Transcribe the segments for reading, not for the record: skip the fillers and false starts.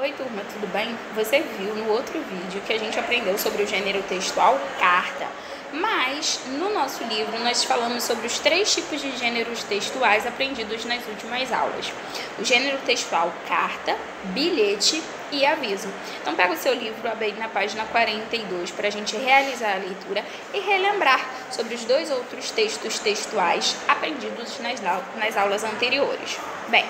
Oi turma, tudo bem? Você viu no outro vídeo que a gente aprendeu sobre o gênero textual carta, mas no nosso livro nós falamos sobre os 3 tipos de gêneros textuais aprendidos nas últimas aulas. O gênero textual carta, bilhete e aviso. Então pega o seu livro, abre na página 42 para a gente realizar a leitura e relembrar sobre os 2 outros textos textuais aprendidos nas aulas anteriores. Bem,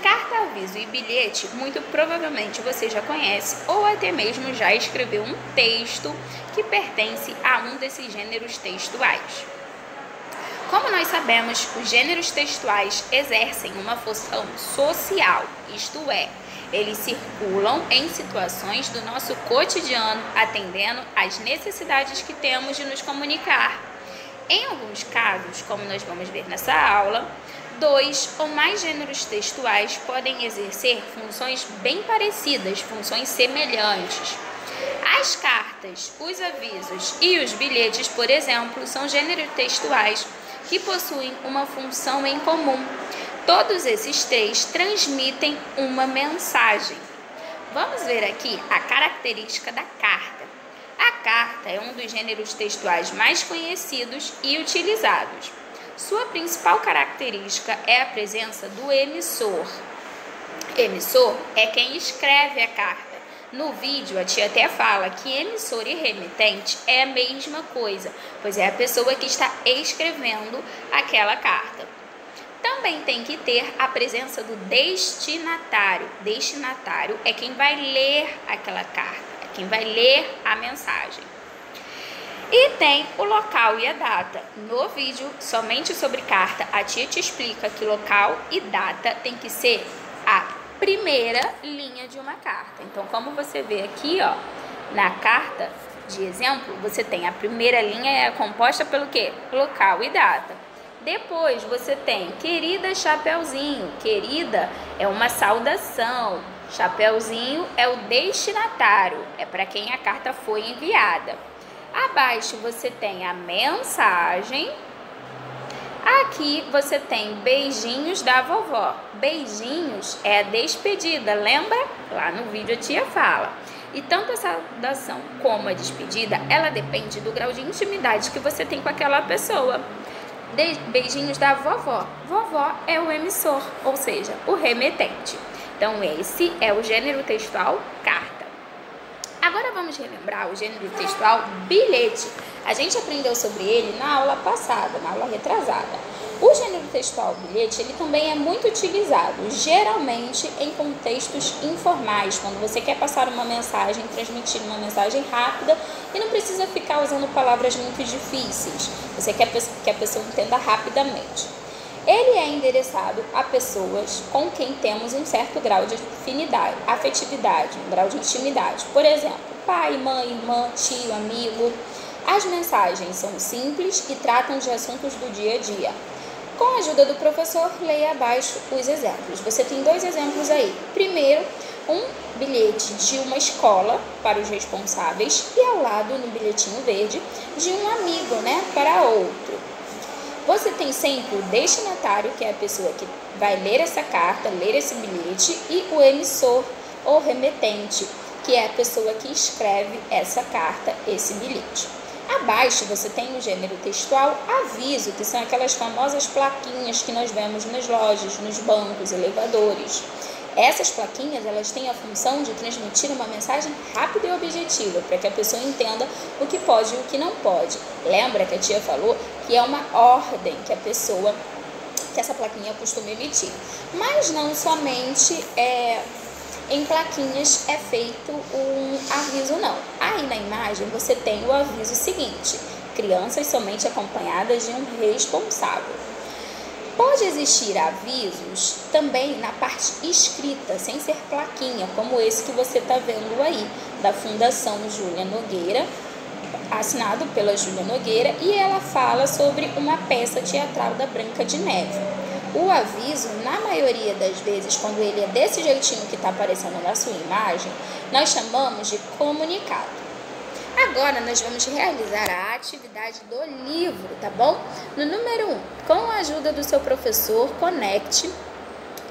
carta, aviso e bilhete, muito provavelmente você já conhece ou até mesmo já escreveu um texto que pertence a um desses gêneros textuais. Como nós sabemos, os gêneros textuais exercem uma função social, isto é, eles circulam em situações do nosso cotidiano, atendendo às necessidades que temos de nos comunicar. Em alguns casos, como nós vamos ver nessa aula, 2 ou mais gêneros textuais podem exercer funções bem parecidas, funções semelhantes. As cartas, os avisos e os bilhetes, por exemplo, são gêneros textuais que possuem uma função em comum. Todos esses 3 transmitem uma mensagem. Vamos ver aqui a característica da carta. A carta é um dos gêneros textuais mais conhecidos e utilizados. Sua principal característica é a presença do emissor. Emissor é quem escreve a carta. No vídeo, a tia até fala que emissor e remetente é a mesma coisa, pois é a pessoa que está escrevendo aquela carta. Também tem que ter a presença do destinatário. Destinatário é quem vai ler aquela carta, é quem vai ler a mensagem. E tem o local e a data. No vídeo, somente sobre carta, a tia te explica que local e data tem que ser a primeira linha de uma carta. Então, como você vê aqui, ó, na carta de exemplo, você tem a primeira linha é composta pelo quê? Local e data. Depois, você tem querida Chapeuzinho. Querida é uma saudação. Chapeuzinho é o destinatário, é para quem a carta foi enviada. Abaixo você tem a mensagem. Aqui você tem beijinhos da vovó. Beijinhos é a despedida, lembra? Lá no vídeo a tia fala. E tanto a saudação como a despedida, ela depende do grau de intimidade que você tem com aquela pessoa. Beijinhos da vovó. Vovó é o emissor, ou seja, o remetente. Então esse é o gênero textual carta. Agora vamos relembrar o gênero textual bilhete. A gente aprendeu sobre ele na aula passada, na aula retrasada. O gênero textual bilhete, ele também é muito utilizado, geralmente em contextos informais, quando você quer passar uma mensagem, transmitir uma mensagem rápida e não precisa ficar usando palavras muito difíceis. Você quer que a pessoa entenda rapidamente. Ele é endereçado a pessoas com quem temos um certo grau de afinidade, afetividade, um grau de intimidade. Por exemplo, pai, mãe, irmã, tio, amigo. As mensagens são simples e tratam de assuntos do dia a dia. Com a ajuda do professor, leia abaixo os exemplos. Você tem 2 exemplos aí. Primeiro, um bilhete de uma escola para os responsáveis e ao lado, no bilhetinho verde, de um amigo, para outro. Você tem sempre o destinatário, que é a pessoa que vai ler essa carta, ler esse bilhete, e o emissor ou remetente, que é a pessoa que escreve essa carta, esse bilhete. Abaixo você tem o gênero textual aviso, que são aquelas famosas plaquinhas que nós vemos nas lojas, nos bancos, elevadores. Essas plaquinhas, elas têm a função de transmitir uma mensagem rápida e objetiva, para que a pessoa entenda o que pode e o que não pode. Lembra que a tia falou que é uma ordem que essa plaquinha costuma emitir. Mas não somente em plaquinhas é feito um aviso, não. Aí na imagem você tem o aviso seguinte: crianças somente acompanhadas de um responsável. Pode existir avisos também na parte escrita, sem ser plaquinha, como esse que você está vendo aí, da Fundação Júlia Nogueira, assinado pela Júlia Nogueira, e ela fala sobre uma peça teatral da Branca de Neve. O aviso, na maioria das vezes, quando ele é desse jeitinho que está aparecendo na sua imagem, nós chamamos de comunicado. Agora nós vamos realizar a atividade do livro, tá bom? No número 1, com a ajuda do seu professor, conecte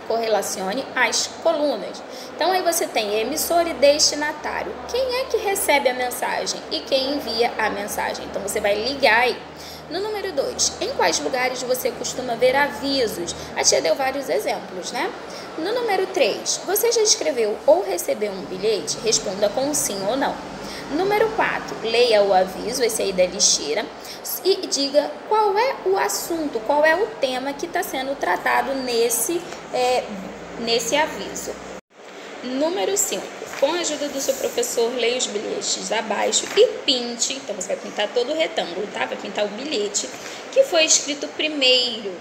Correlacione as colunas. Então, aí você tem emissor e destinatário. Quem é que recebe a mensagem e quem envia a mensagem? Então, você vai ligar aí. No número 2, em quais lugares você costuma ver avisos? A tia deu vários exemplos, né? No número 3, você já escreveu ou recebeu um bilhete? Responda com sim ou não. Número 4, leia o aviso, esse aí da lixeira, e diga qual é o assunto, qual é o tema que está sendo tratado nesse aviso. Número 5, com a ajuda do seu professor, leia os bilhetes abaixo e pinte, então você vai pintar todo o retângulo, tá? Vai pintar o bilhete que foi escrito primeiro.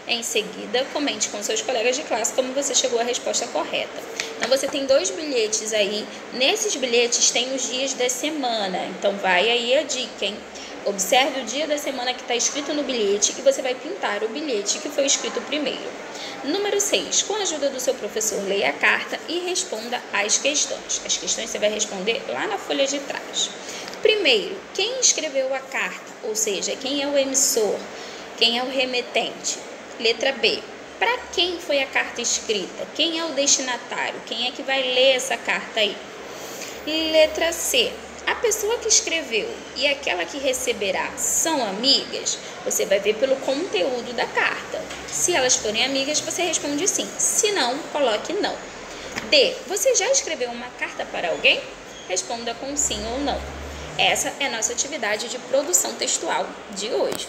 Em seguida, comente com seus colegas de classe como você chegou à resposta correta. Então, você tem 2 bilhetes aí. Nesses bilhetes tem os dias da semana. Então, vai aí a dica, hein? Observe o dia da semana que está escrito no bilhete e você vai pintar o bilhete que foi escrito primeiro. Número 6. Com a ajuda do seu professor, leia a carta e responda às questões. As questões você vai responder lá na folha de trás. Primeiro, quem escreveu a carta? Ou seja, quem é o emissor? Quem é o remetente? Letra B. Para quem foi a carta escrita? Quem é o destinatário? Quem é que vai ler essa carta aí? Letra C. A pessoa que escreveu e aquela que receberá são amigas? Você vai ver pelo conteúdo da carta. Se elas forem amigas, você responde sim. Se não, coloque não. D. Você já escreveu uma carta para alguém? Responda com sim ou não. Essa é a nossa atividade de produção textual de hoje.